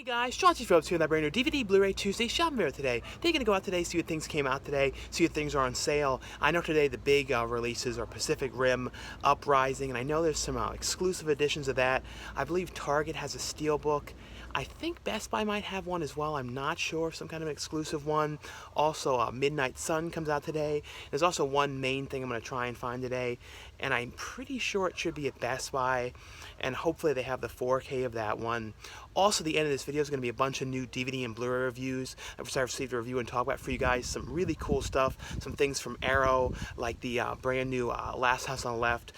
Guys, Sean Phillips here with that brand new DVD Blu-ray Tuesday shopping video today. They're going to go out today, see what things came out today, see what things are on sale. I know today the big releases are Pacific Rim Uprising, and I know there's some exclusive editions of that. I believe Target has a Steelbook. I think Best Buy might have one as well. I'm not sure, some kind of exclusive one. Also, Midnight Sun comes out today. There's also one main thing I'm going to try and find today, and I'm pretty sure it should be at Best Buy, and hopefully they have the 4K of that one. Also, the end of this video is going to be a bunch of new DVD and Blu-ray reviews. I've received a review and talk about for you guys some really cool stuff, some things from Arrow, like the brand new Last House on the Left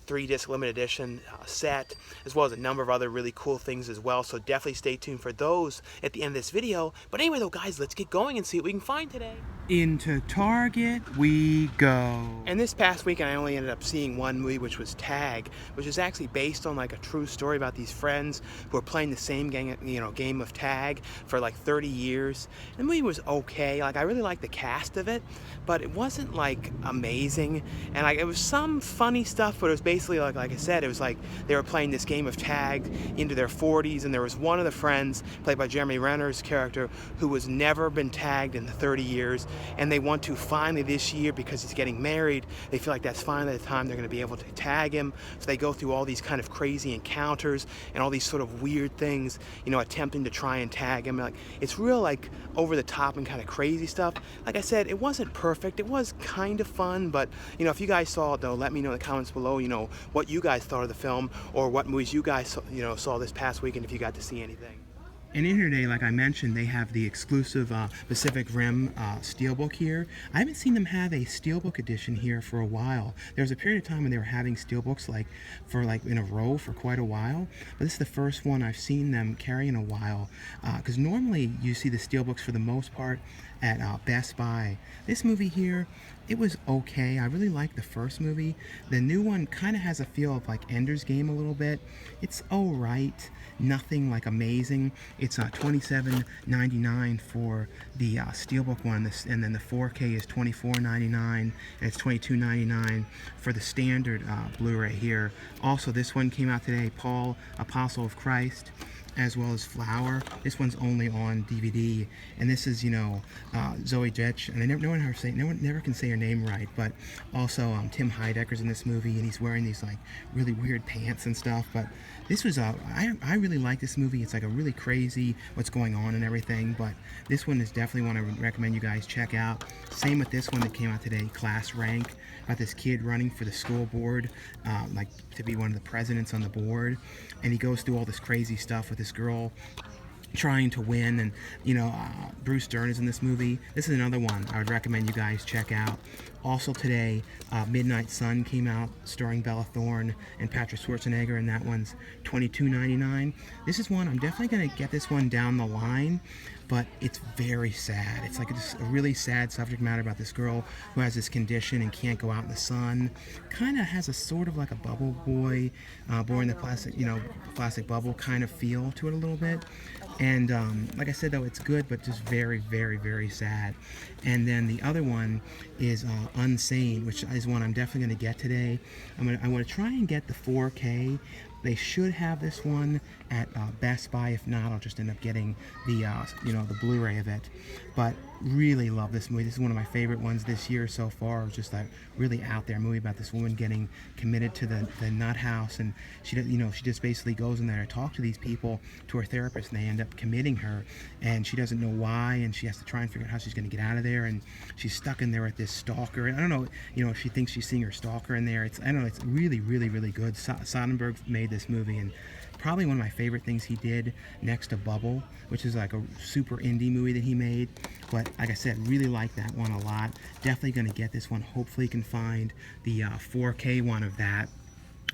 3-disc limited edition set, as well as a number of other really cool things as well. So definitely stay tuned for those at the end of this video. But anyway though, guys, let's get going and see what we can find today. Into Target we go. And this past weekend I only ended up seeing one movie, which was Tag, which is actually based on like a true story about these friends who are playing the same game of tag for like 30 years. The movie was okay. Like, I really liked the cast of it, but it wasn't like amazing. And like, it was some funny stuff, but it was basically like I said, it was like they were playing this game of tag into their 40s, and there was one of the friends, played by Jeremy Renner's character, who was never been tagged in the 30 years, and they want to finally this year, because he's getting married, they feel like that's finally the time they're going to be able to tag him. So they go through all these kind of crazy encounters and all these sort of weird things, you know, attempting to try and tag him. Like, it's real like over the top and kind of crazy stuff. Like I said, it wasn't perfect. It was kind of fun, but you know, if you guys saw it though, let me know in the comments below, you know, what you guys thought of the film, or what movies you guys saw this past weekend, if you got to see anything. And in here today, like I mentioned, they have the exclusive Pacific Rim Steelbook here. I haven't seen them have a Steelbook edition here for a while. There was a period of time when they were having Steelbooks for in a row for quite a while, but this is the first one I've seen them carry in a while, because normally you see the Steelbooks for the most part at Best Buy. This movie here, it was okay. I really liked the first movie. The new one kind of has a feel of like Ender's Game a little bit. It's alright, nothing like amazing. It's $27.99 for the Steelbook one, and then the 4K is $24.99, and it's $22.99 for the standard Blu-ray here. Also, this one came out today, Paul, Apostle of Christ, as well as Flower. This one's only on DVD, and this is, you know, Zoe Jetch, and no one never can say her name right, but also Tim Heidecker's in this movie, and he's wearing these like really weird pants and stuff. But this was I really like this movie. It's like a really crazy what's going on and everything, but this one is definitely one I would recommend you guys check out. Same with this one that came out today, Class Rank, about this kid running for the school board, like to be one of the presidents on the board, and he goes through all this crazy stuff with this girl trying to win, and you know, Bruce Dern is in this movie. This is another one I would recommend you guys check out. Also today, Midnight Sun came out, starring Bella Thorne and Patrick Schwarzenegger, and that one's $22.99. This is one, I'm definitely going to get this one down the line, but it's very sad. It's like a really sad subject matter about this girl who has this condition and can't go out in the sun. Kind of has a sort of like a bubble boy, born in the plastic bubble kind of feel to it a little bit. And like I said though, it's good, but just very, very, very sad. And then the other one is Unsane, which is one I'm definitely going to get today. I want to try and get the 4K. They should have this one at Best Buy. If not, I'll just end up getting the the Blu-ray of it. But really love this movie. This is one of my favorite ones this year so far. It was just a really out there movie about this woman getting committed to the nut house, and she just basically goes in there to talk to these people, to her therapist, and they end up committing her, and she doesn't know why, and she has to try and figure out how she's going to get out of there, and she's stuck in there with this stalker. And I don't know, if she thinks she's seeing her stalker in there. I don't know, it's really, really, really good. Soderbergh made this movie, and probably one of my favorite things he did next to Bubble, which is like a super indie movie that he made. But like I said, really like that one a lot. Definitely going to get this one. Hopefully can find the 4K one of that.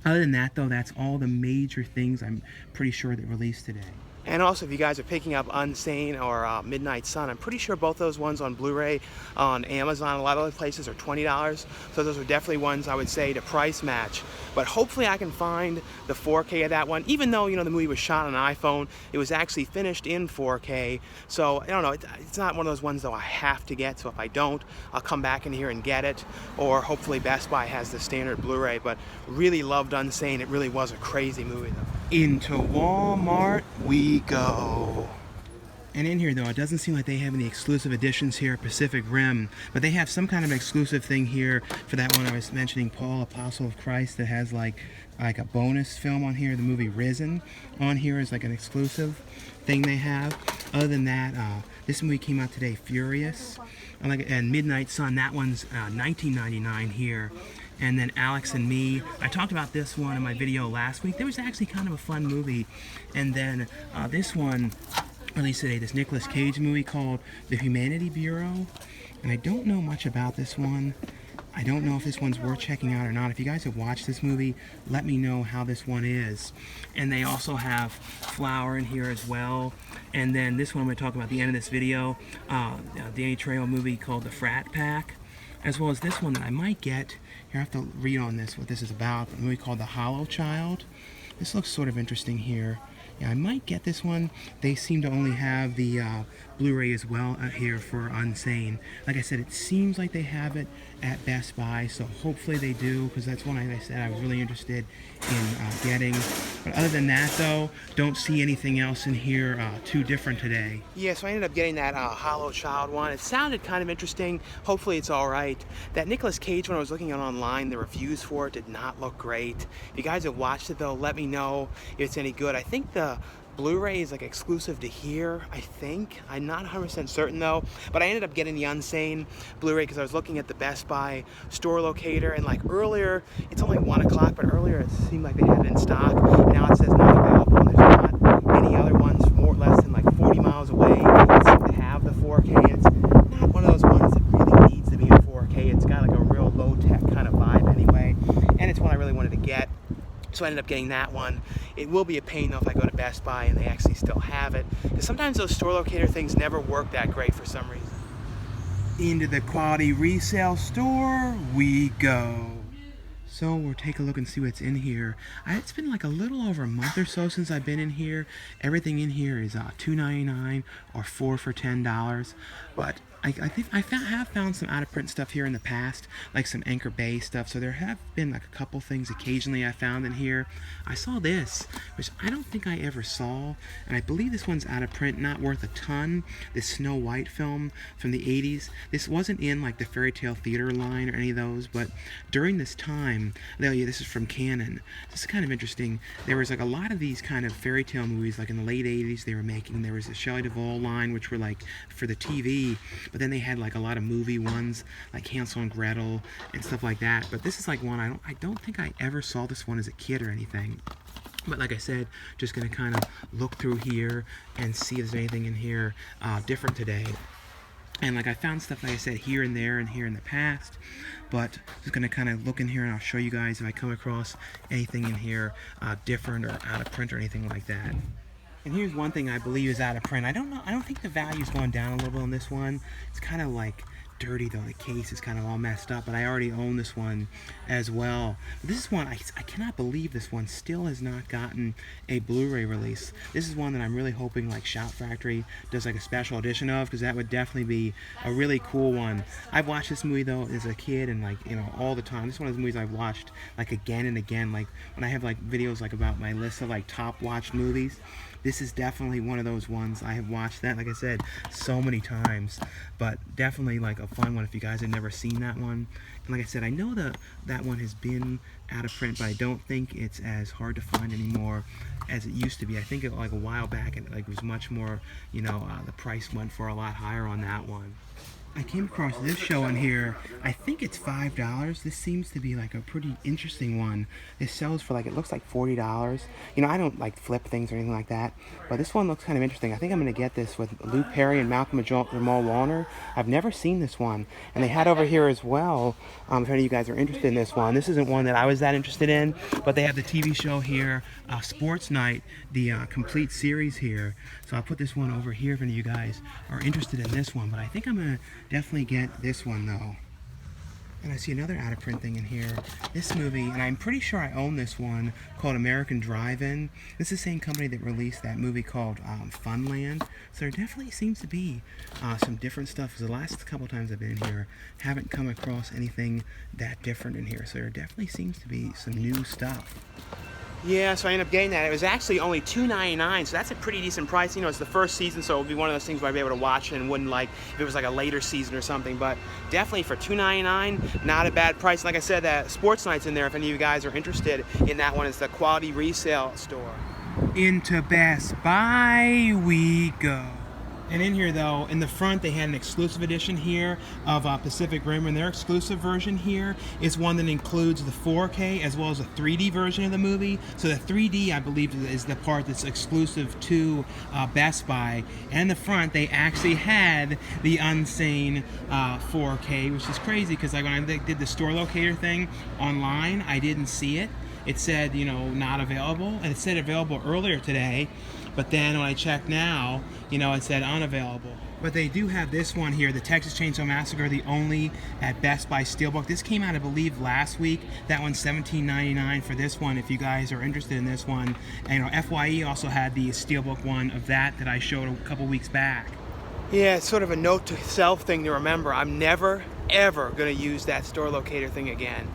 Other than that though, that's all the major things I'm pretty sure that released today. And also, if you guys are picking up Unsane or Midnight Sun, I'm pretty sure both those ones on Blu-ray on Amazon, a lot of other places, are $20. So those are definitely ones I would say to price match. But hopefully I can find the 4K of that one. Even though, you know, the movie was shot on an iPhone, it was actually finished in 4K. So, I don't know, it's not one of those ones, though, I have to get. So if I don't, I'll come back in here and get it. Or hopefully Best Buy has the standard Blu-ray. But really loved Unsane. It really was a crazy movie, though. Into Walmart we go. And in here, though, it doesn't seem like they have any exclusive editions here at Pacific Rim, but they have some kind of exclusive thing here for that one I was mentioning, Paul, Apostle of Christ, that has like a bonus film on here, the movie Risen on here is like an exclusive thing they have. Other than that, this movie came out today, Furious, and Midnight Sun, that one's $19.99 here. And then Alex and Me, I talked about this one in my video last week. There was actually kind of a fun movie. And then this one, released today, this Nicolas Cage movie called The Humanity Bureau, and I don't know much about this one. I don't know if this one's worth checking out or not. If you guys have watched this movie, let me know how this one is. And they also have Flower in here as well. And then this one I'm going to talk about at the end of this video, Danny Trejo movie called The Frat Pack, as well as this one that I might get. Here, I have to read on this, what this is about. A movie called The Hollow Child. This looks sort of interesting here. Yeah, I might get this one. They seem to only have the Blu-ray as well here for Unsane. Like I said, it seems like they have it at Best Buy, so hopefully they do, because that's one, like I said, I was really interested in getting. But other than that, though, don't see anything else in here too different today. Yeah, so I ended up getting that Hollow Child one. It sounded kind of interesting. Hopefully it's all right. That Nicolas Cage one I was looking at online, the reviews for it did not look great. If you guys have watched it, though, let me know if it's any good. I think the Blu-ray is like exclusive to here, I think. I'm not 100% certain though, but I ended up getting the Unsane Blu-ray because I was looking at the Best Buy store locator, and like earlier, it's only 1 o'clock, but earlier it seemed like they had it in stock. Now it says not available, and there's not any other ones more or less than like 40 miles away that seem to have the 4K. It's not one of those ones that really needs to be in 4K. It's got like a real low-tech kind of vibe anyway, and it's one I really wanted to get. So I ended up getting that one. It will be a pain though if I go to Best Buy and they actually still have it, because sometimes those store locator things never work that great for some reason. Into the quality resale store we go. So we'll take a look and see what's in here. It's been like a little over a month or so since I've been in here. Everything in here is $2.99 or 4 for $10. But I think I have found some out-of-print stuff here in the past, like some Anchor Bay stuff. So there have been like a couple things occasionally I found in here. I saw this, which I don't think I ever saw, and I believe this one's out of print, not worth a ton. This Snow White film from the 80s. This wasn't in like the Fairy Tale Theater line or any of those, but during this time, oh yeah, this is from Canon. This is kind of interesting. There was like a lot of these kind of fairy tale movies, like in the late 80s they were making. There was the Shelley Duvall line, which were like for the TV, but then they had like a lot of movie ones, like Hansel and Gretel and stuff like that. But this is like one I don't think I ever saw this one as a kid or anything. But like I said, just gonna kind of look through here and see if there's anything in here different today. And like I found stuff, like I said, here and there and here in the past, but just gonna kind of look in here and I'll show you guys if I come across anything in here different or out of print or anything like that. And here's one thing I believe is out of print. I don't know, I don't think the value's gone down a little bit on this one. It's kind of like dirty though, the case is kind of all messed up, but I already own this one as well. But this is one, I cannot believe this one still has not gotten a Blu-ray release. This is one that I'm really hoping like Shout Factory does like a special edition of, because that would definitely be a really cool one. I've watched this movie though as a kid and like, you know, all the time. This is one of the movies I've watched like again and again, like when I have like videos like about my list of like top watched movies. This is definitely one of those ones. I have watched that, like I said, so many times, but definitely like a fun one if you guys have never seen that one. And like I said, I know that one has been out of print, but I don't think it's as hard to find anymore as it used to be. I think it, like a while back, it like was much more, you know, the price went for a lot higher on that one. I came across this show in here. I think it's $5. This seems to be like a pretty interesting one. This sells for like, it looks like $40. You know, I don't like flip things or anything like that, but this one looks kind of interesting. I think I'm going to get this with Lou Perry and Malcolm Jamal Warner. I've never seen this one. And they had over here as well, if any of you guys are interested in this one. This isn't one that I was that interested in, but they have the TV show here, Sports Night, the complete series here. So I'll put this one over here if any of you guys are interested in this one, but I think I'm going to definitely get this one though. And I see another out-of-print thing in here. This movie, and I'm pretty sure I own this one, called American Drive-In. This is the same company that released that movie called Funland. So there definitely seems to be some different stuff. Because the last couple times I've been here, haven't come across anything that different in here. So there definitely seems to be some new stuff. Yeah, so I ended up getting that. It was actually only $2.99, so that's a pretty decent price. You know, it's the first season, so it would be one of those things where I'd be able to watch it and wouldn't like if it was like a later season or something. But definitely for $2.99, not a bad price. Like I said, that Sports Night's in there if any of you guys are interested in that one. It's the quality resale store. Into Best Buy we go. And in here, though, in the front, they had an exclusive edition here of Pacific Rim, and their exclusive version here is one that includes the 4K as well as a 3D version of the movie. So the 3D, I believe, is the part that's exclusive to Best Buy. And in the front, they actually had the Unsane 4K, which is crazy because like when I did the store locator thing online, I didn't see it. It said, you know, not available, and it said available earlier today. But then when I check now, you know, it said unavailable. But they do have this one here, the Texas Chainsaw Massacre, the only at Best Buy Steelbook. This came out, I believe, last week. That one's $17.99 for this one, if you guys are interested in this one. And, you know, FYE also had the Steelbook one of that I showed a couple weeks back. Yeah, it's sort of a note to self thing to remember. I'm never, ever going to use that store locator thing again.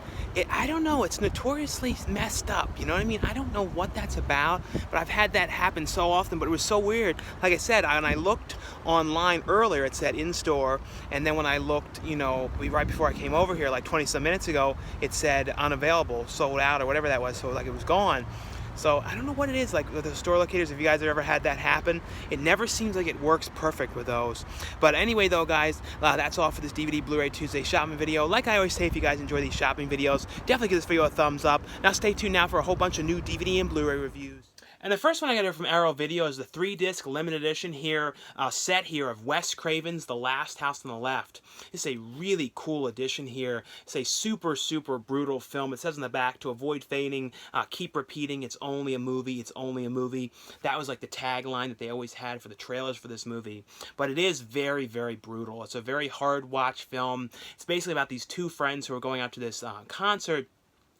I don't know, it's notoriously messed up, you know what I mean? I don't know what that's about, but I've had that happen so often, but it was so weird. Like I said, when I looked online earlier, it said in-store, and then when I looked, you know, right before I came over here, like 20-some minutes ago, it said unavailable, sold out, or whatever that was, so like it was gone. So I don't know what it is, like with the store locators, if you guys have ever had that happen. It never seems like it works perfect with those. But anyway though, guys, that's all for this DVD Blu-ray Tuesday shopping video. Like I always say, if you guys enjoy these shopping videos, definitely give this video a thumbs up. Now stay tuned now for a whole bunch of new DVD and Blu-ray reviews. And the first one I got here from Arrow Video is the 3-disc limited edition here, set here of Wes Craven's The Last House on the Left. It's a really cool edition here. It's a super, super brutal film. It says on the back, to avoid fading, keep repeating, it's only a movie, it's only a movie. That was like the tagline that they always had for the trailers for this movie. But it is very, very brutal. It's a very hard watch film. It's basically about these two friends who are going out to this concert.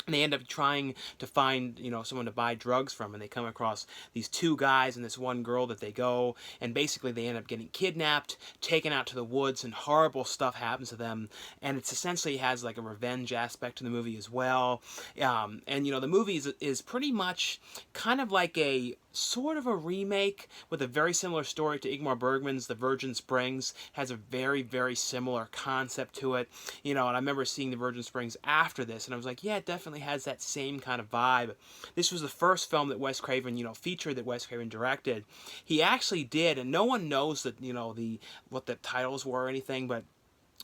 And they end up trying to find, you know, someone to buy drugs from, and they come across these two guys and this one girl that they go, and basically they end up getting kidnapped, taken out to the woods, and horrible stuff happens to them. And it's essentially has like a revenge aspect to the movie as well. And you know, the movie is pretty much kind of like a sort of a remake with a very similar story to Ingmar Bergman's The Virgin Springs. Has a very, very similar concept to it, you know. And I remember seeing The Virgin Springs after this, and I was like, yeah, it definitely has that same kind of vibe. This was the first film that Wes Craven, you know, featured, that Wes Craven directed. He actually did, and no one knows that, you know, what the titles were or anything, but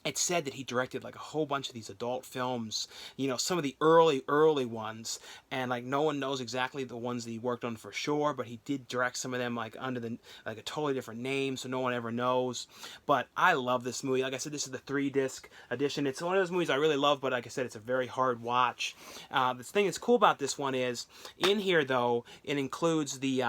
it said that he directed like a whole bunch of these adult films, you know, some of the early ones, and like no one knows exactly the ones that he worked on for sure, but he did direct some of them like under a totally different name, so no one ever knows. But I love this movie. Like I said, this is the 3-disc edition. It's one of those movies I really love, but like I said, it's a very hard watch. The thing that's cool about this one is, in here though, it includes the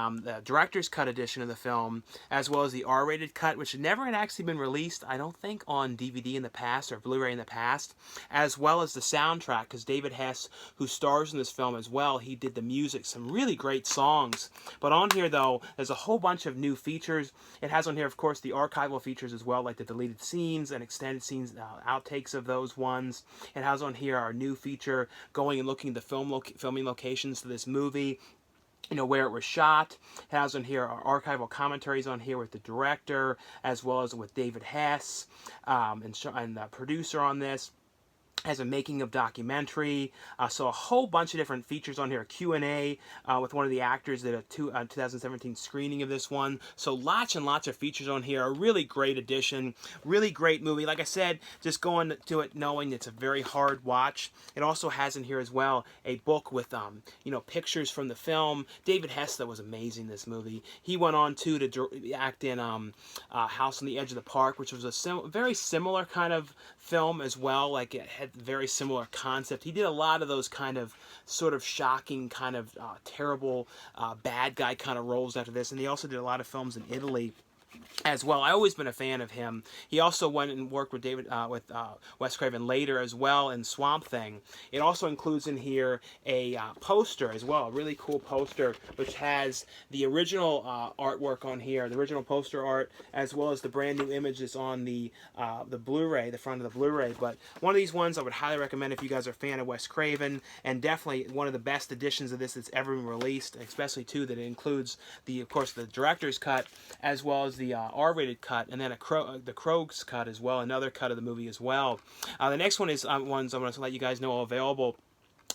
director's cut edition of the film, as well as the R-rated cut, which never had actually been released, I don't think, on DVD in the past or Blu-ray in the past, as well as the soundtrack, because David Hess, who stars in this film as well, he did the music, some really great songs. But on here though, there's a whole bunch of new features. It has on here, of course, the archival features as well, like the deleted scenes and extended scenes, outtakes of those ones. It has on here our new feature going and looking at the filming locations to this movie, you know, where it was shot. It has on here our archival commentaries on here with the director, as well as with David Hess, and the producer on this. Has a making of documentary, so a whole bunch of different features on here. A Q&A with one of the actors that a 2017 screening of this one. So lots and lots of features on here. A really great edition, really great movie. Like I said, just going to it knowing it's a very hard watch. It also has in here as well a book with you know, pictures from the film. David Hess, that was amazing, this movie. He went on to act in House on the Edge of the Park, which was a very similar kind of film as well. Like it had very similar concept. He did a lot of those kind of sort of shocking, kind of terrible bad guy kind of roles after this, and he also did a lot of films in Italy. as well. I've always been a fan of him. He also went and worked with Wes Craven later as well in Swamp Thing. It also includes in here a poster as well, a really cool poster which has the original artwork on here, the original poster art, as well as the brand new images on the Blu-ray, the front of the Blu-ray. But one of these ones I would highly recommend if you guys are a fan of Wes Craven, and definitely one of the best editions of this that's ever been released, especially too that it includes of course the director's cut as well as the R-rated cut, and then the Krog's cut as well, another cut of the movie as well. The next one is ones I'm going to let you guys know available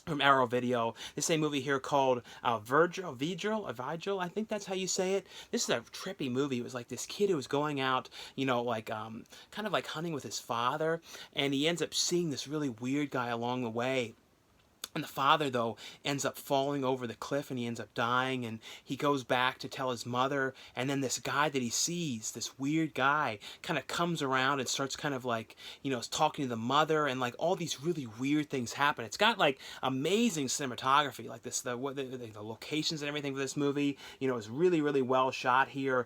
from Arrow Video. This is a movie here called Vigil, I think that's how you say it. This is a trippy movie. It was like this kid who was going out, like kind of like hunting with his father, and he ends up seeing this really weird guy along the way. And the father, though, ends up falling over the cliff and he ends up dying, and he goes back to tell his mother, and then this guy that he sees, this weird guy, kind of comes around and starts kind of like, talking to the mother, and like all these really weird things happen. It's got like amazing cinematography, like the locations and everything for this movie, is really, really well shot here.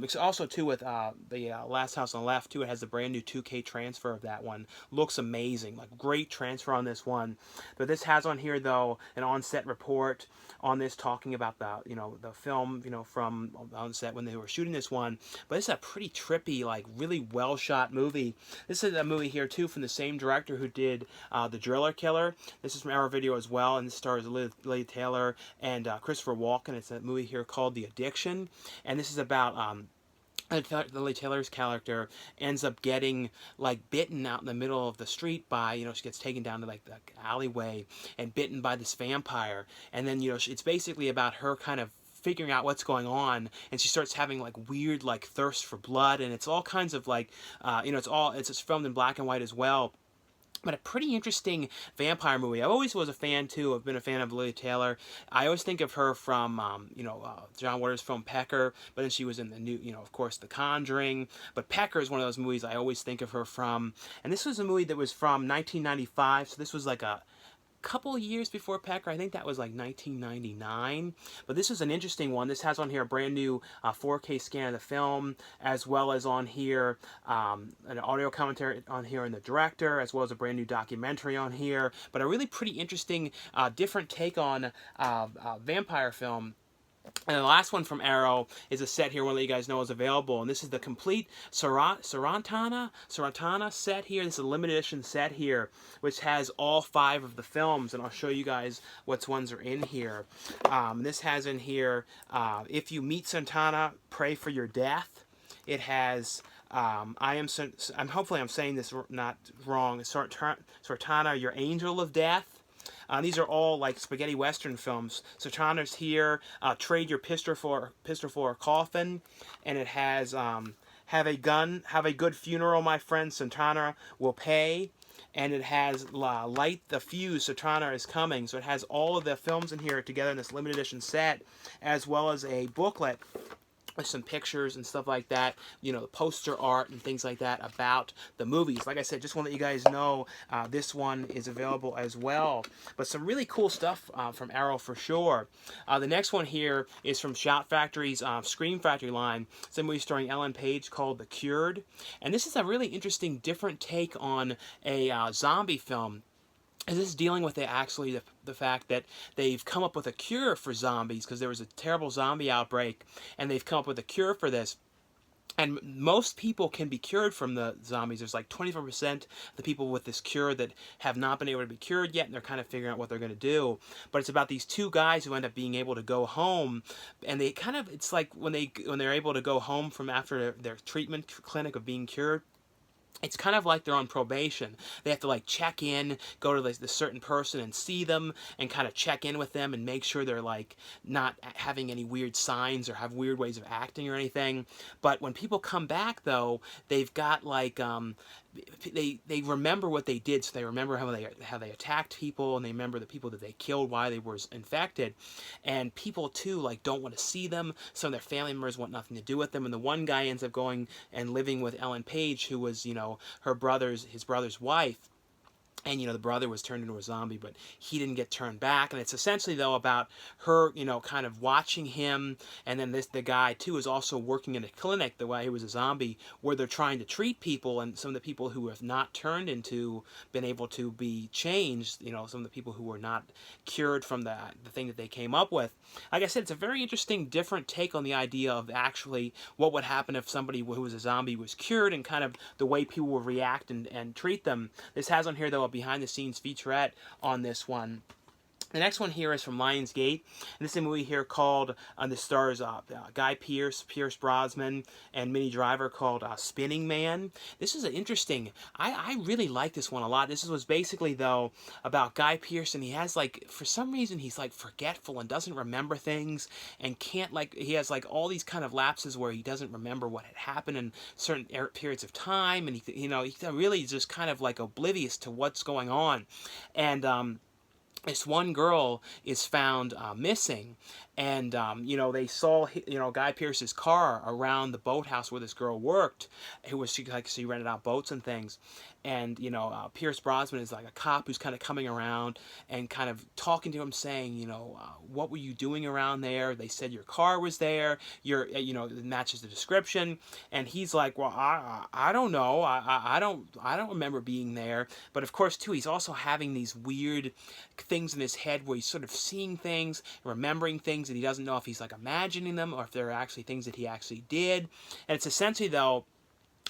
It's also, too, with the Last House on the Left, too, it has the brand new 2K transfer of that one. Looks amazing, like great transfer on this one. But this has on here, though, an on-set report on this talking about the film, from on set when they were shooting this one. But it's a pretty trippy, like really well-shot movie. This is a movie here, too, from the same director who did The Driller Killer. This is from Arrow Video as well, and this stars Lili Taylor and Christopher Walken. It's a movie here called The Addiction, and this is about Lili Taylor's character ends up getting like bitten out in the middle of the street by, she gets taken down to like the alleyway and bitten by this vampire, and then it's basically about her kind of figuring out what's going on, and she starts having like weird like thirst for blood, and it's all kinds of like it's filmed in black and white as well. But a pretty interesting vampire movie. I always was a fan, too. I've been a fan of Lili Taylor. I always think of her from, John Waters' film Pecker, but then she was in the new, of course, The Conjuring. But Pecker is one of those movies I always think of her from. And this was a movie that was from 1995, so this was like a couple years before Pecker. I think that was like 1999. But this is an interesting one. This has on here a brand new 4K scan of the film, as well as on here an audio commentary on here in the director, as well as a brand new documentary on here. But a really pretty interesting, different take on vampire film. And the last one from Arrow is a set here, I want to let you guys know is available. And this is the complete Sartana set here. This is a limited edition set here, which has all 5 of the films. And I'll show you guys what ones are in here. This has in here, If You Meet Sartana, Pray for Your Death. It has... hopefully I'm saying this not wrong. Sartana, Your Angel of Death. These are all like spaghetti western films. Sartana's here, Trade Your Pistol for a Coffin, and it has Have a Good Funeral, My Friend, Sartana Will Pay, and it has Light the Fuse, Sartana Is Coming. So it has all of the films in here together in this limited edition set, as well as a booklet with some pictures and stuff like that, the poster art and things like that about the movies. Like I said, just want to let you guys know this one is available as well. But some really cool stuff from Arrow for sure. The next one here is from Shout Factory's Scream Factory line. It's a movie starring Ellen Page called The Cured. And this is a really interesting, different take on a zombie film. Is this dealing with the fact that they've come up with a cure for zombies, because there was a terrible zombie outbreak, and they've come up with a cure for this. And most people can be cured from the zombies. There's like 24% of the people with this cure that have not been able to be cured yet, and they're kind of figuring out what they're going to do. But it's about these 2 guys who end up being able to go home, and they kind of, it's like when they're able to go home from after their treatment clinic of being cured, it's kind of like they're on probation. They have to like check in, go to this certain person and see them and kind of check in with them and make sure they're like not having any weird signs or have weird ways of acting or anything. But when people come back, though, they've got like they remember what they did. So they remember how they attacked people, and they remember the people that they killed while they were infected. And people too like don't want to see them. Some of their family members want nothing to do with them. And the one guy ends up going and living with Ellen Page, who was his brother's wife. and the brother was turned into a zombie, but he didn't get turned back. And it's essentially though about her kind of watching him, and then the guy too is also working in a clinic the way he was a zombie, where they're trying to treat people, and some of the people who have not turned into been able to be changed, some of the people who were not cured from the thing that they came up with. Like I said, it's a very interesting different take on the idea of actually what would happen if somebody who was a zombie was cured, and kind of the way people would react and treat them. This has on here though behind the scenes featurette on this one. The next one here is from Lionsgate, and this is a movie here called, this stars Guy Pearce, Pierce Brosnan, and Minnie Driver, called Spinning Man. This is an interesting, I really like this one a lot. This was basically, though, about Guy Pearce, and he has, for some reason, he's, forgetful and doesn't remember things, and can't, he has, all these kind of lapses where he doesn't remember what had happened in certain periods of time, and he really just kind of, oblivious to what's going on. And, this one girl is found missing, and they saw Guy Pearce's car around the boathouse where this girl worked. It was she rented out boats and things, and Pierce Brosnan is a cop who's kind of coming around and kind of talking to him, saying, what were you doing around there? They said your car was there. It matches the description, and he's like, well, I don't know. I don't remember being there. But of course, too, he's also having these weird things in his head where he's sort of seeing things, remembering things, and he doesn't know if he's imagining them or if they're actually things that he actually did. And it's essentially though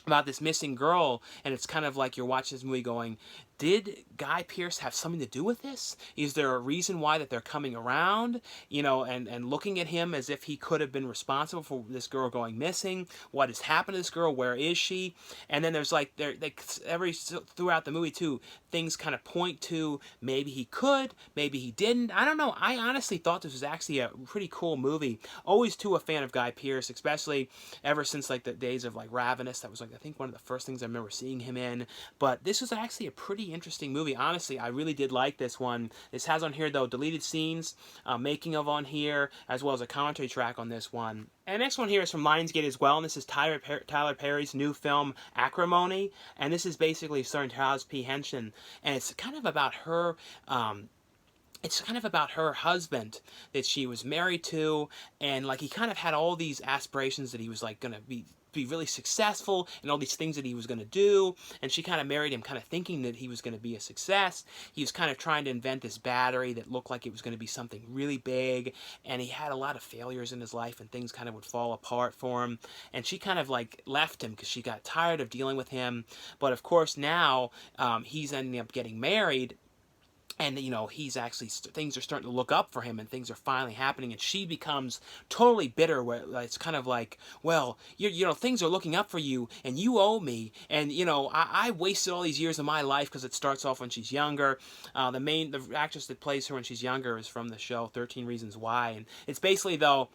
about this missing girl, and it's kind of like you're watching this movie going, did Guy Pearce have something to do with this? Is there a reason why that they're coming around, and looking at him as if he could have been responsible for this girl going missing? What has happened to this girl? Where is she? And then there's throughout the movie too, things kind of point to maybe he could, maybe he didn't. I don't know. I honestly thought this was actually a pretty cool movie. Always too a fan of Guy Pearce, especially ever since the days of Ravenous. That was I think one of the first things I remember seeing him in. But this was actually a pretty interesting movie. Honestly, I really did like this one. This has on here though deleted scenes, making of on here, as well as a commentary track on this one. And the next one here is from Lionsgate as well, and this is Tyler Perry's new film Acrimony, and this is basically starring Charles P. Henson, and it's kind of about her. It's kind of about her husband that she was married to, and he kind of had all these aspirations that he was gonna be really successful and all these things that he was going to do, and she kind of married him kind of thinking that he was going to be a success. He was kind of trying to invent this battery that looked like it was going to be something really big, and he had a lot of failures in his life, and things kind of would fall apart for him, and she kind of left him because she got tired of dealing with him. But of course now he's ending up getting married, and he's actually things are starting to look up for him, and things are finally happening, and she becomes totally bitter, where it's kind of well, things are looking up for you, and you owe me, and I wasted all these years of my life, because it starts off when she's younger. The actress that plays her when she's younger is from the show 13 Reasons Why, and it's basically though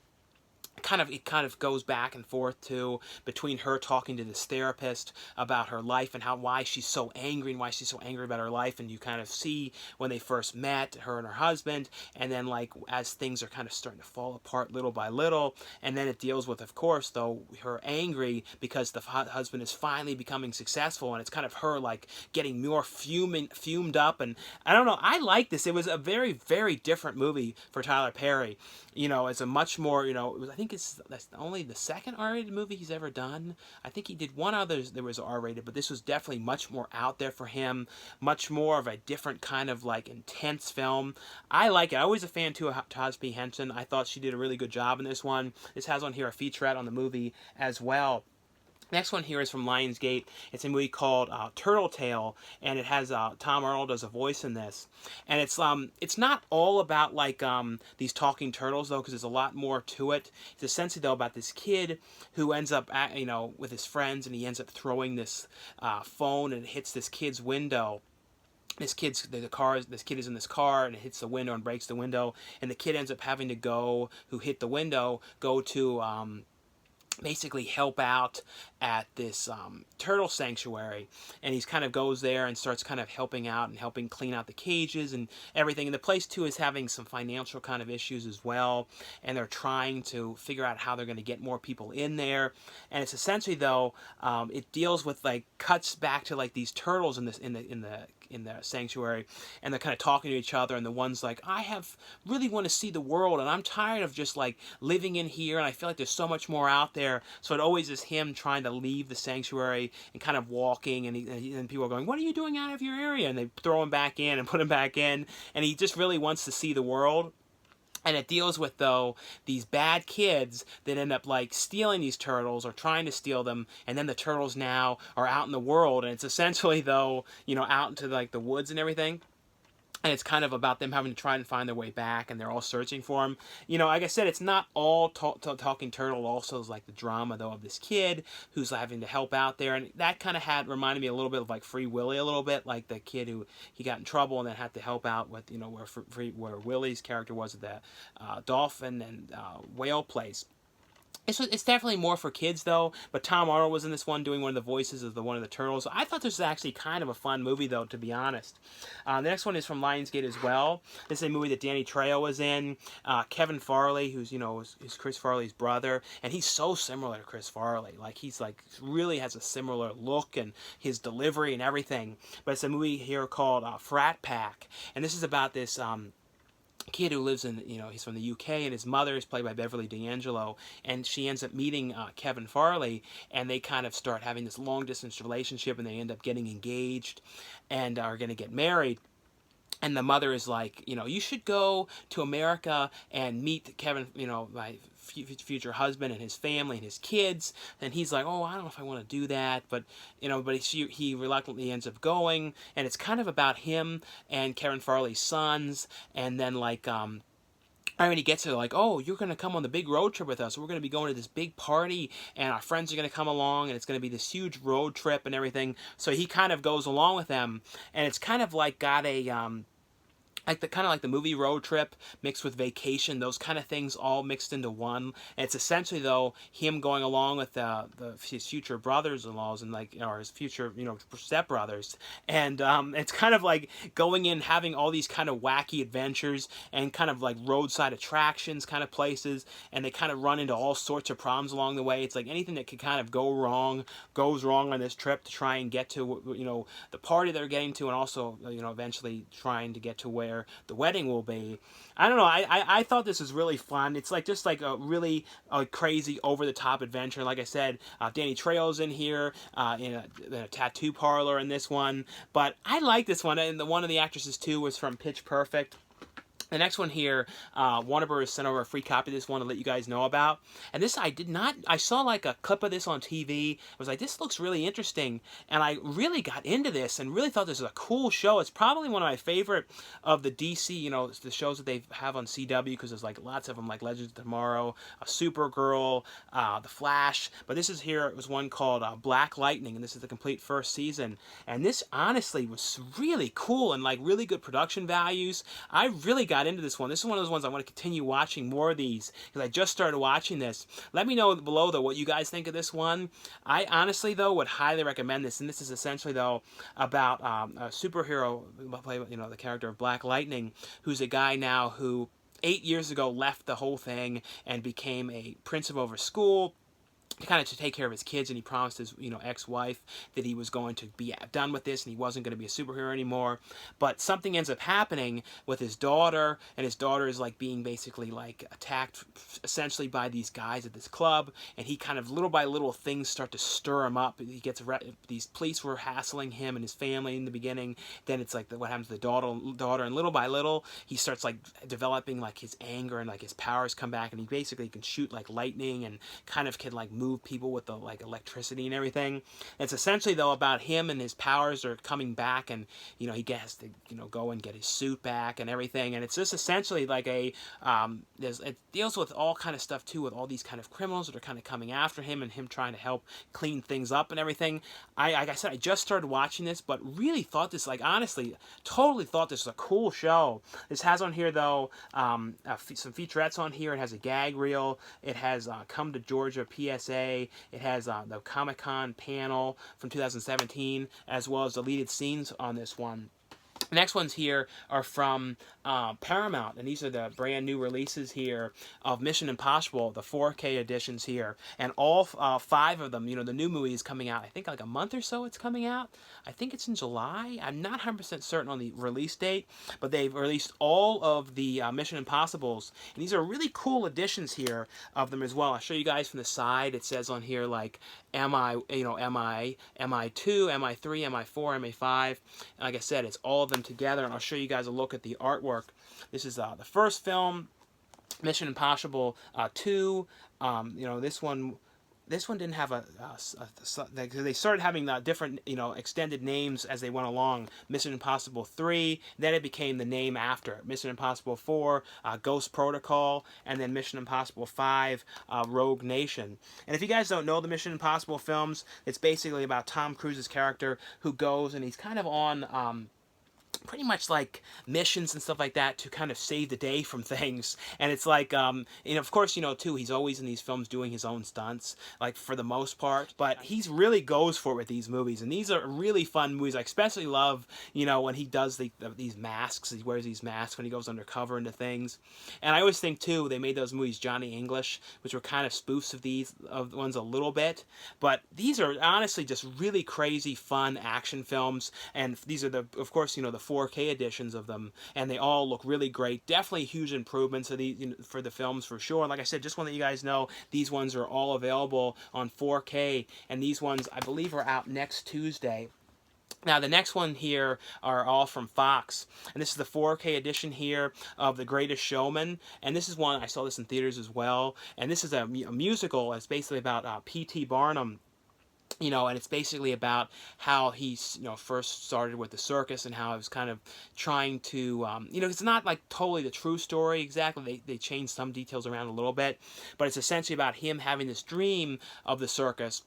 it kind of goes back and forth too, between her talking to this therapist about her life and why she's so angry about her life, and you kind of see when they first met, her and her husband, and then as things are kind of starting to fall apart little by little, and then it deals with, of course though, her angry because the husband is finally becoming successful, and it's kind of her getting more fumed up. And I don't know, I like this. It was a very, very different movie for Tyler Perry. It's a much more, I think that's only the second R-rated movie he's ever done. I think he did one other that was R-rated, but this was definitely much more out there for him, much more of a different kind of intense film. I like it. I was a fan too of Charles P. Henson. I thought she did a really good job in this one. This has on here a featurette on the movie as well. Next one here is from Lionsgate. It's a movie called Turtle Tail, and it has Tom Arnold as a voice in this. And it's not all about these talking turtles though, because there's a lot more to it. It's essentially though about this kid who ends up with his friends, and he ends up throwing this phone, and it hits this kid's window. This kid is in this car, and it hits the window and breaks the window, and the kid ends up having to go to basically help out at this turtle sanctuary, and he's kind of goes there and starts kind of helping out and helping clean out the cages and everything. And the place too is having some financial kind of issues as well, and they're trying to figure out how they're going to get more people in there. And it's essentially though it deals with cuts back to these turtles in the sanctuary, and they're kind of talking to each other, and the one's like, really want to see the world, and I'm tired of just like living in here, and I feel like there's so much more out there. So it always is him trying to leave the sanctuary and kind of walking, and people are going, what are you doing out of your area? And they throw him back in and put him back in, and he just really wants to see the world. And it deals with, though, these bad kids that end up, like, stealing these turtles or trying to steal them, and then the turtles now are out in the world, and it's essentially, though, you know, out into, like, the woods and everything. And it's kind of about them having to try and find their way back, and they're all searching for him. You know, like I said, it's not all Talking Turtle. Also is like the drama, though, of this kid who's having to help out there. And that kind of reminded me a little bit of like Free Willy a little bit, like the kid who he got in trouble and then had to help out with, you know, where Willy's character was at the dolphin and whale place. It's definitely more for kids, though, but Tom Arnold was in this one doing one of the voices of one of the turtles. I thought this was actually kind of a fun movie, though, to be honest. The next one is from Lionsgate as well. This is a movie that Danny Trejo was in. Kevin Farley, who's, you know, is Chris Farley's brother, and he's so similar to Chris Farley. Like, he's, like, really has a similar look and his delivery and everything. But it's a movie here called Frat Pack, and this is about this kid who lives in, you know, he's from the UK, and his mother is played by Beverly D'Angelo, and she ends up meeting Kevin Farley, and they kind of start having this long distance relationship, and they end up getting engaged and are going to get married. And the mother is like, you know, you should go to America and meet Kevin, you know, my future husband and his family and his kids. And he's like, oh, I don't know if I want to do that. But, you know, but he reluctantly ends up going. And it's kind of about him and Kevin Farley's sons. And then, like, when he gets there, like, oh, you're going to come on the big road trip with us. We're going to be going to this big party, and our friends are going to come along, and it's going to be this huge road trip and everything. So he kind of goes along with them, and it's kind of like got a like the movie Road Trip mixed with Vacation, those kind of things all mixed into one. And it's essentially, though, him going along with his future brothers-in-laws and, like, or his future, you know, stepbrothers. And it's kind of like going in, having all these kind of wacky adventures and kind of like roadside attractions kind of places, and they kind of run into all sorts of problems along the way. It's like anything that could kind of go wrong goes wrong on this trip to try and get to, you know, the party they're getting to, and also, you know, eventually trying to get to where the wedding will be. I don't know. I thought this was really fun. It's like just like a really crazy over the top adventure. Like I said, Danny Trejo's in here in a tattoo parlor in this one. But I like this one, and one of the actresses too was from Pitch Perfect. The next one here, Warner Bros. Sent over a free copy of this one to let you guys know about. And this I saw like a clip of this on TV. I was like, this looks really interesting. And I really got into this and really thought this was a cool show. It's probably one of my favorite of the DC, you know, the shows that they have on CW, because there's like lots of them, like Legends of Tomorrow, Supergirl, The Flash. But this is here, it was one called Black Lightning, and this is the complete first season. And this honestly was really cool and like really good production values. I really got into this one. This is one of those ones I want to continue watching more of these, because I just started watching this. Let me know below, though, what you guys think of this one. I honestly, though, would highly recommend this. And this is essentially, though, about a superhero, you know, the character of Black Lightning, who's a guy now who 8 years ago left the whole thing and became a principal of a school to take care of his kids, and he promised his, you know, ex-wife that he was going to be done with this and he wasn't going to be a superhero anymore. But something ends up happening with his daughter, and his daughter is like being basically like attacked essentially by these guys at this club, and he kind of little by little things start to stir him up. He gets these police were hassling him and his family in the beginning. Then it's like what happens to the daughter, and little by little he starts like developing like his anger, and like his powers come back, and he basically can shoot like lightning and kind of can like move people with the like electricity and everything. It's essentially, though, about him, and his powers are coming back, and, you know, he has to, you know, go and get his suit back and everything. And it's just essentially like it deals with all kind of stuff too, with all these kind of criminals that are kind of coming after him, and him trying to help clean things up and everything. Like I said, I just started watching this, but really thought this, like, honestly, totally thought this was a cool show. This has on here, though, some featurettes on here. It has a gag reel. It has Come to Georgia PSA. It has the Comic-Con panel from 2017, as well as deleted scenes on this one. Next ones here are from Paramount, and these are the brand new releases here of Mission Impossible, the 4K editions here, and all 5 of them. You know, the new movie is coming out, I think like a month or so it's coming out. I think it's in July. I'm not 100% certain on the release date, but they've released all of the Mission Impossibles, and these are really cool editions here of them as well. I'll show you guys from the side. It says on here like MI, you know, MI2, MI3, MI4, MI5. And like I said, it's all of them together, and I'll show you guys a look at the artwork. This is the first film, Mission Impossible 2. You know, this one didn't have they started having different, you know, extended names as they went along. Mission Impossible 3, then it became the name after. Mission Impossible 4, Ghost Protocol, and then Mission Impossible 5, Rogue Nation. And if you guys don't know the Mission Impossible films, it's basically about Tom Cruise's character who goes and he's kind of on pretty much like missions and stuff like that to kind of save the day from things. And it's like, and of course, you know, too, he's always in these films doing his own stunts, like for the most part, but he's really goes for it with these movies. And these are really fun movies. I especially love, you know, when he does these masks, he wears these masks when he goes undercover into things. And I always think too, they made those movies Johnny English, which were kind of spoofs of these ones a little bit, but these are honestly just really crazy fun action films. And these are of course, you know, the 4K editions of them, and they all look really great. Definitely huge improvements of these, you know, for the films for sure. And like I said, just want to let you guys know these ones are all available on 4K, and these ones I believe are out next Tuesday. Now, the next one here are all from Fox, and this is the 4K edition here of The Greatest Showman, and this is one, I saw this in theaters as well, and this is a musical. It's basically about P.T. Barnum. You know, and it's basically about how he's, you know, first started with the circus and how he was kind of trying to, you know, it's not like totally the true story exactly. They changed some details around a little bit, but it's essentially about him having this dream of the circus.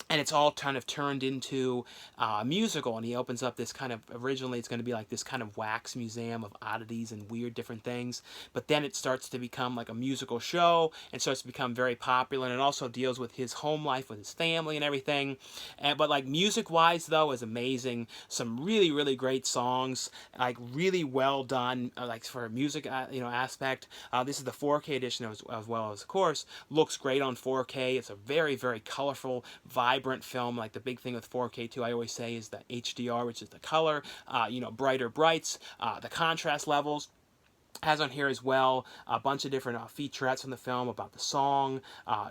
And it's all kind of turned into a musical, and he opens up this kind of, originally it's going to be like this kind of wax museum of oddities and weird different things, but then it starts to become like a musical show and starts to become very popular, and it also deals with his home life with his family and everything. But like music-wise though, is amazing. Some really, really great songs, like really well done, like for a music you know, aspect. This is the 4K edition as well as, of course, looks great on 4K. It's a very, very colorful, vibrant film. Like the big thing with 4K too, I always say, is the HDR, which is the color, you know, brighter brights, the contrast levels. Has on here as well a bunch of different featurettes from the film about the song,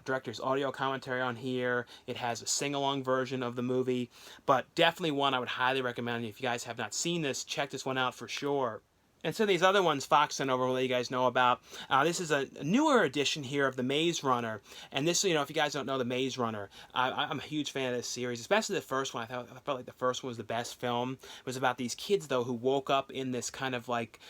director's audio commentary on here. It has a sing-along version of the movie, but definitely one I would highly recommend. If you guys have not seen this, check this one out for sure. And so these other ones Fox sent over, will let you guys know about. This is a newer edition here of The Maze Runner. And this, you know, if you guys don't know The Maze Runner, I'm a huge fan of this series, especially the first one. I felt like the first one was the best film. It was about these kids, though, who woke up in this kind of like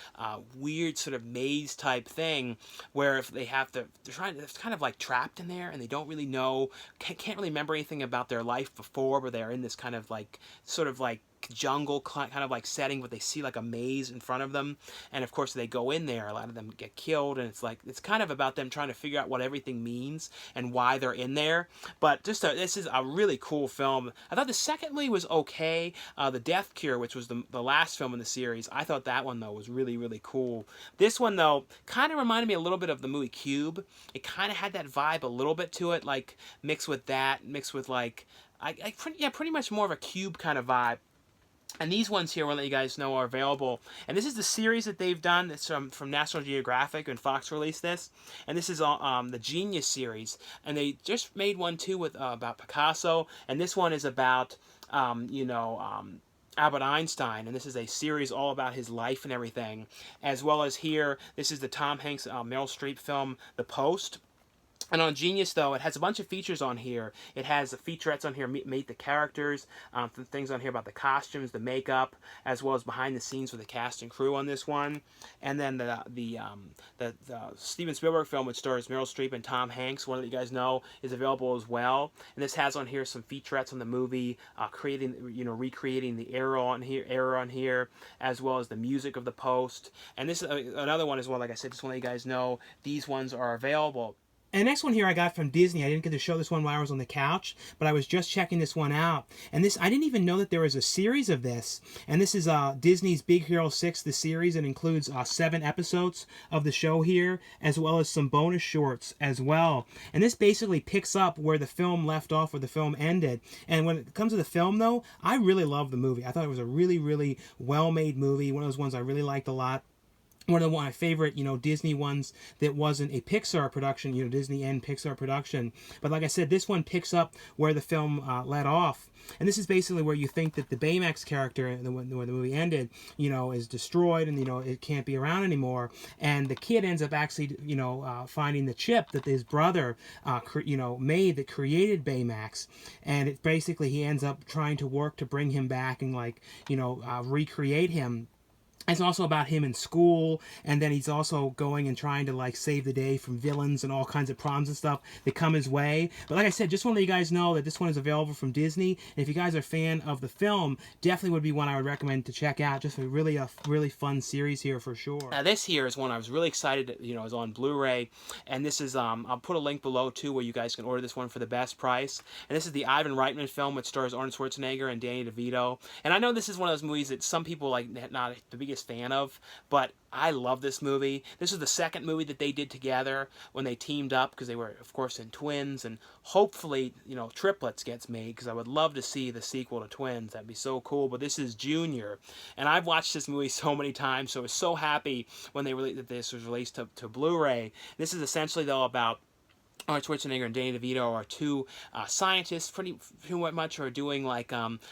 weird sort of maze type thing where if they have to, they're kind of like trapped in there, and they don't really know, can't really remember anything about their life before, but they're in this kind of like, sort of like jungle kind of like setting, but they see like a maze in front of them, and of course they go in there, a lot of them get killed, and it's like, it's kind of about them trying to figure out what everything means and why they're in there. But just this is a really cool film. I thought the second movie was okay. The Death Cure, which was the last film in the series, I thought that one though was really, really cool. This one though kind of reminded me a little bit of the movie Cube. It kind of had that vibe a little bit to it, like mixed with like pretty much more of a Cube kind of vibe. And these ones here, I want to let you guys know, are available. And this is the series that they've done. It's from National Geographic, and Fox released this. And this is the Genius series. And they just made one, too, with about Picasso. And this one is about, Albert Einstein. And this is a series all about his life and everything. As well as here, this is the Tom Hanks, Meryl Streep film, The Post. And on Genius, though, it has a bunch of features on here. It has featurettes on here, meet the characters, things on here about the costumes, the makeup, as well as behind the scenes for the cast and crew on this one. And then the Steven Spielberg film, which stars Meryl Streep and Tom Hanks, one that you guys know, is available as well. And this has on here some featurettes on the movie, recreating the era on here, as well as the music of The Post. And this is another one as well. Like I said, just want to let you guys know these ones are available. And the next one here I got from Disney. I didn't get to show this one while I was on the couch, but I was just checking this one out. And this, I didn't even know that there was a series of this. And this is Disney's Big Hero 6, the series. It includes 7 episodes of the show here, as well as some bonus shorts as well. And this basically picks up where the film left off, where the film ended. And when it comes to the film, though, I really love the movie. I thought it was a really, really well-made movie. One of those ones I really liked a lot. One of my favorite, Disney ones that wasn't a Pixar production, Disney and Pixar production. But like I said, this one picks up where the film let off. And this is basically where you think that the Baymax character, where the movie ended, is destroyed and, it can't be around anymore. And the kid ends up actually, finding the chip that his brother, made that created Baymax. And it basically, he ends up trying to work to bring him back and, recreate him. It's also about him in school, and then he's also going and trying to save the day from villains and all kinds of problems and stuff that come his way. But like I said, just want to let you guys know that this one is available from Disney. And if you guys are a fan of the film, definitely would be one I would recommend to check out. Just a really fun series here for sure. Now this here is one I was really excited, is on Blu-ray, and this is I'll put a link below too where you guys can order this one for the best price. And this is the Ivan Reitman film, which stars Arnold Schwarzenegger and Danny DeVito. And I know this is one of those movies that some people not the biggest fan of, but I love this movie. This is the second movie that they did together when they teamed up, because they were, of course, in twins, and hopefully, triplets gets made, because I would love to see the sequel to Twins. That'd be so cool. But this is Junior, and I've watched this movie so many times, so I was so happy when that this was released to Blu-ray. This is essentially, though, about Arnold Schwarzenegger and Danny DeVito are two scientists, pretty much are doing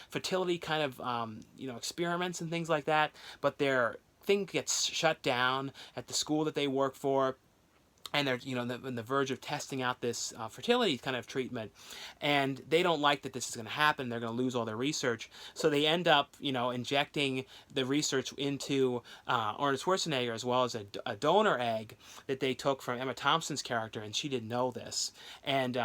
fertility kind of experiments and things like that. But their thing gets shut down at the school that they work for. And they're, on the verge of testing out this fertility kind of treatment. And they don't like that this is going to happen. They're going to lose all their research. So they end up, injecting the research into Arnold Schwarzenegger, as well as a donor egg that they took from Emma Thompson's character. And she didn't know this. And,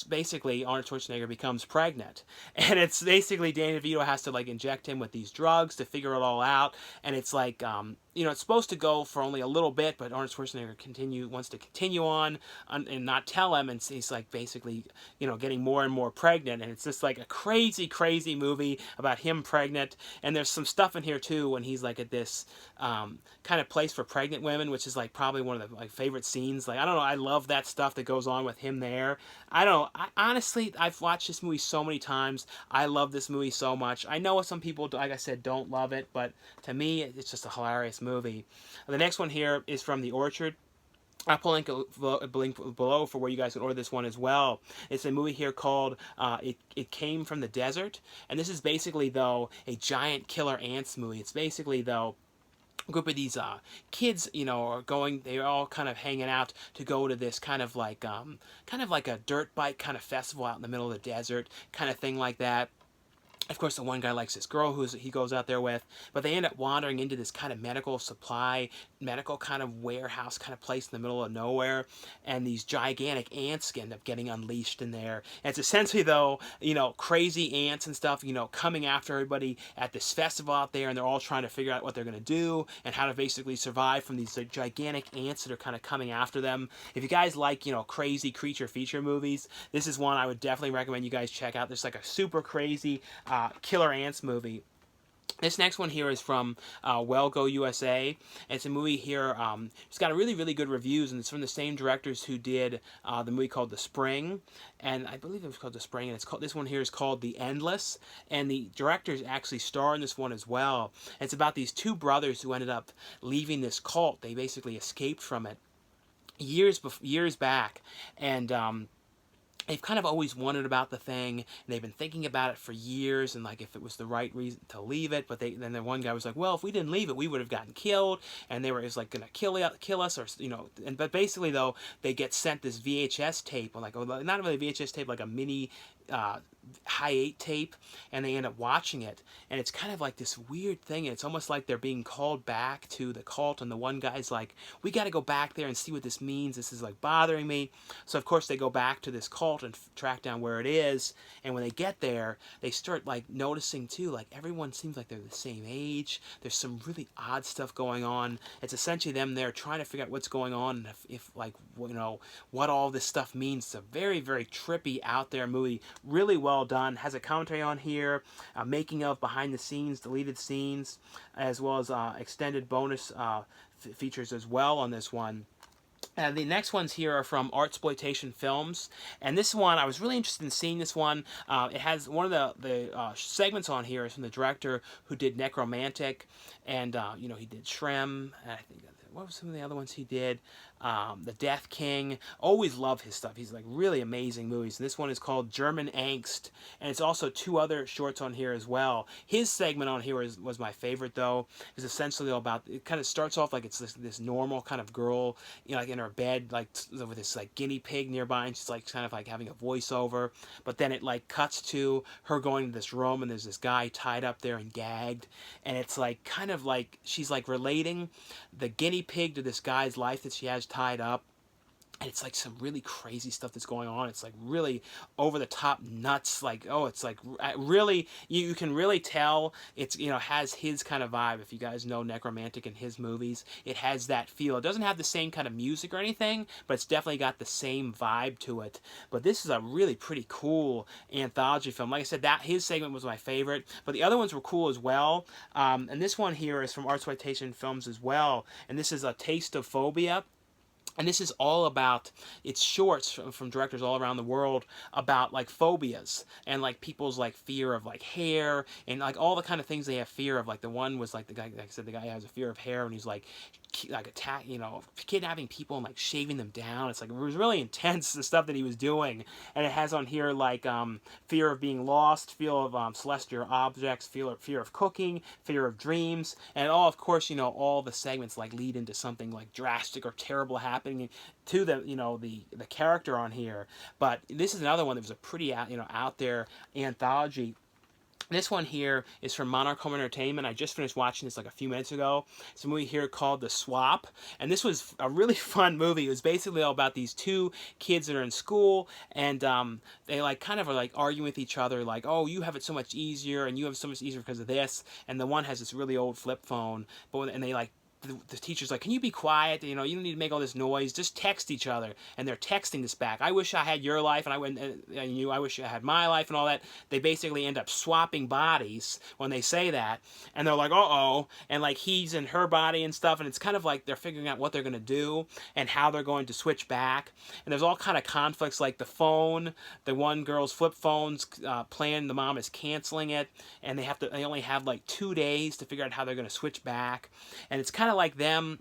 basically Arnold Schwarzenegger becomes pregnant. And it's basically Danny DeVito has to, inject him with these drugs to figure it all out. And it's it's supposed to go for only a little bit, but Arnold Schwarzenegger wants to continue on and not tell him, and he's basically, getting more and more pregnant, and it's just a crazy, crazy movie about him pregnant. And there's some stuff in here too when he's at this kind of place for pregnant women, which is probably one of the favorite scenes. I don't know, I love that stuff that goes on with him there. I don't know, honestly, I've watched this movie so many times. I love this movie so much. I know some people, like I said, don't love it, but to me, it's just a hilarious movie. The next one here is from The Orchard. I'll put a link below for where you guys can order this one as well. It's a movie here called It Came from the Desert. And this is basically, though, a giant killer ants movie. It's basically, though, a group of these kids, are going, they're all kind of hanging out to go to this kind of like a dirt bike kind of festival out in the middle of the desert, kind of thing like that. Of course, the one guy likes this girl he goes out there with, but they end up wandering into this kind of medical kind of warehouse kind of place in the middle of nowhere, and these gigantic ants end up getting unleashed in there. And it's essentially, though, crazy ants and stuff, coming after everybody at this festival out there, and they're all trying to figure out what they're going to do and how to basically survive from these gigantic ants that are kind of coming after them. If you guys like, crazy creature feature movies, this is one I would definitely recommend you guys check out. There's a super crazy killer ants movie. This next one here is from Well Go USA. It's a movie here. It's got a really, really good reviews, and it's from the same directors who did the movie called The Spring, and I believe it was called The Spring. And this one here is called The Endless, and the directors actually star in this one as well. It's about these two brothers who ended up leaving this cult. They basically escaped from it years back, and they've kind of always wondered about the thing, and they've been thinking about it for years, and if it was the right reason to leave it. But then the one guy was like, well, if we didn't leave it, we would have gotten killed, and it was gonna kill us, or but basically, though, they get sent this VHS tape, not really VHS tape, a mini high-8 tape, and they end up watching it, and it's kind of like this weird thing, and it's almost like they're being called back to the cult, and the one guy's like, we got to go back there and see what this means, this is like bothering me. So of course they go back to this cult and track down where it is, and when they get there, they start like noticing too, like everyone seems like they're the same age, there's some really odd stuff going on. It's essentially them there trying to figure out what's going on, and if like, you know, what all this stuff means. It's a very, very trippy, out there movie, really well done. Has a commentary on here, making of, behind the scenes, deleted scenes, as well as extended bonus features as well on this one. The next ones here are from Artsploitation Films, and this one I was really interested in seeing. This one, it has one of the segments on here is from the director who did Necromantic, and you know, he did Shrem, and I think what were some of the other ones he did? The Death King. Always love his stuff. He's like really amazing movies. And this one is called German Angst, and it's also 2 other shorts on here as well. His segment on here was my favorite though. It's essentially about, it kind of starts off like it's this normal kind of girl, you know, like in her bed, like with this like guinea pig nearby, and she's like kind of like having a voiceover. But then it like cuts to her going to this room, and there's this guy tied up there and gagged, and it's like kind of like she's like relating the guinea pig to this guy's life that she has tied up. And it's like some really crazy stuff that's going on. It's like really over the top nuts. Like, oh, it's like really, you can really tell it's, you know, has his kind of vibe. If you guys know Necromantic and his movies, it has that feel. It doesn't have the same kind of music or anything, but it's definitely got the same vibe to it. But this is a really pretty cool anthology film. Like I said, that his segment was my favorite, but the other ones were cool as well. And this one here is from Artsploitation Films as well. And this is A Taste of Phobia. And this is all about, it's shorts from directors all around the world about like phobias and like people's like fear of like hair and like all the kind of things they have fear of. Like the one was like the guy, like I said, the guy has a fear of hair, and he's like you know, kidnapping people and like shaving them down. It's like, it was really intense, the stuff that he was doing. And it has on here like fear of being lost, fear of celestial objects, fear of cooking, fear of dreams, and all, of course, you know, all the segments like lead into something like drastic or terrible happening to the, you know, the character on here. But this is another one that was a pretty out there anthology. This one here is from Monarch Home Entertainment. I just finished watching this like a few minutes ago. It's a movie here called The Swap, and this was a really fun movie. It was basically all about these 2 kids that are in school, and they like kind of are like arguing with each other, like, oh, you have it so much easier, and you have it so much easier because of this. And the one has this really old flip phone, and they like, the teacher's like, can you be quiet? You know, you don't need to make all this noise. Just text each other. And they're texting this back. I wish I had your life, and I wish I had my life, and all that. They basically end up swapping bodies when they say that. And they're like, uh-oh. And like he's in her body and stuff. And it's kind of like they're figuring out what they're going to do and how they're going to switch back. And there's all kind of conflicts, like the phone, the one girl's flip phone's plan, the mom is canceling it. And they only have like 2 days to figure out how they're going to switch back. And it's kind of like them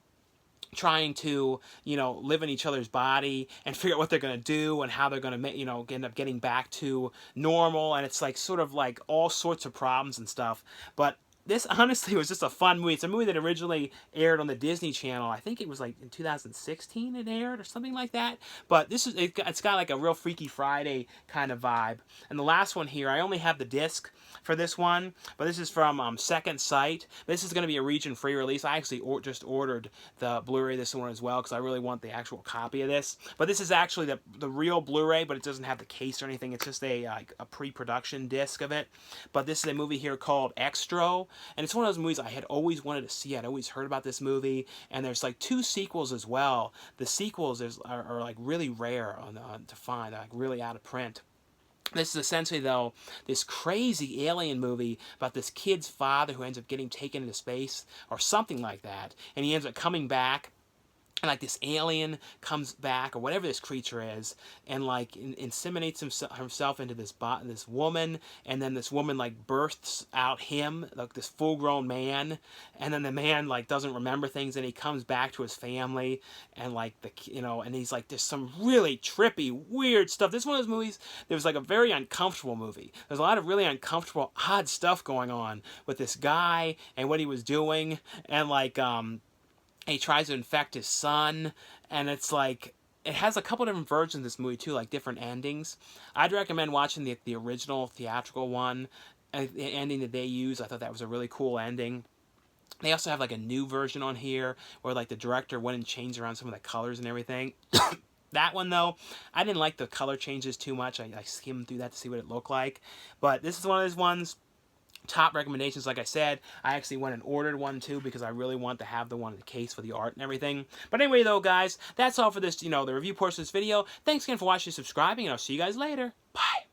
trying to, you know, live in each other's body and figure out what they're going to do and how they're going to, you know, end up getting back to normal. And it's like sort of like all sorts of problems and stuff. But this honestly was just a fun movie. It's a movie that originally aired on the Disney Channel. I think it was like in 2016 it aired or something like that. But this is it's got like a real Freaky Friday kind of vibe. And the last one here, I only have the disc for this one, but this is from Second Sight. This is going to be a region-free release. I actually just ordered the Blu-ray this one as well because I really want the actual copy of this. But this is actually the real Blu-ray, but it doesn't have the case or anything. It's just a pre-production disc of it. But this is a movie here called Extro. And it's one of those movies I had always wanted to see. I'd always heard about this movie. And there's like 2 sequels as well. The sequels are like really rare to find. They're like really out of print. This is essentially, though, this crazy alien movie about this kid's father who ends up getting taken into space or something like that. And he ends up coming back. And like this alien comes back, or whatever this creature is, and like inseminates himself into this woman, and then this woman like births out him, like this full-grown man, and then the man like doesn't remember things, and he comes back to his family, and like and he's like, there's some really trippy, weird stuff. This is one of those movies. There was like a very uncomfortable movie. There's a lot of really uncomfortable, odd stuff going on with this guy and what he was doing, and like he tries to infect his son, and it's like, it has a couple different versions of this movie too, like different endings. I'd recommend watching the original theatrical one, the ending that they use. I thought that was a really cool ending. They also have like a new version on here where like the director went and changed around some of the colors and everything. That one though, I didn't like the color changes too much. I skimmed through that to see what it looked like. But this is one of those ones. Top recommendations, like I said. I actually went and ordered one too because I really want to have the one in the case for the art and everything. But anyway though, guys, that's all for this, the review portion of this video. Thanks again for watching and subscribing, and I'll see you guys later. Bye.